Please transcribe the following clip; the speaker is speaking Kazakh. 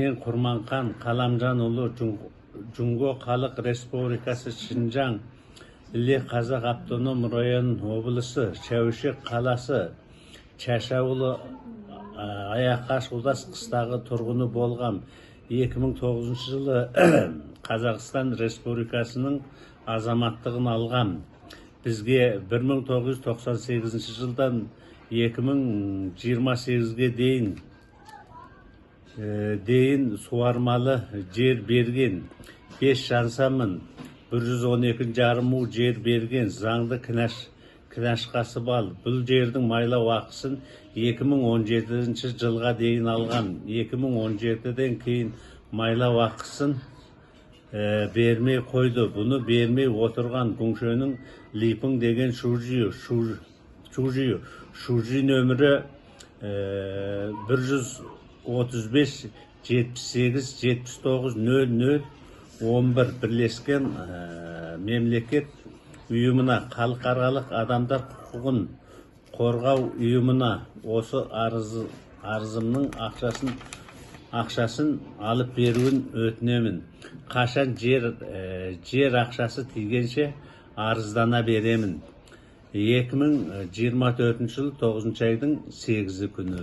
Мен Құрманхан Қаламжанұлы Жунго Халық Республикасы Шинжаң Іле Қазақ автоном район облысы Шәуешек қаласы Чашауылы Аяқаш Ұлдас қыстағы тұрғыны болған. 2009 жылы Қазақстан Республикасының азаматтығын алған. Бізге 1998 жылдан 2028-ге дейін суармалы жер берген. 5 жансамын 112,5 му жер берген. Заңды кінашқасы бал. Бұл жердің майлау ақысын 2017 жылға дейін алған. 2017-ден кейін майлау ақысын бермей қойды. Бұны бермей отырған Күңшенің Липың деген шужи нөмірі 135 78 79 00 11 бірлескен мемлекет ұйымына, халықаралық адамдар құқығын қорғау ұйымына осы арызымның ақшасын алып беруін өтінемін. Қашан жер ақшасы тигенше арыздана беремін. 2024 жыл 9 айдың 8 күні.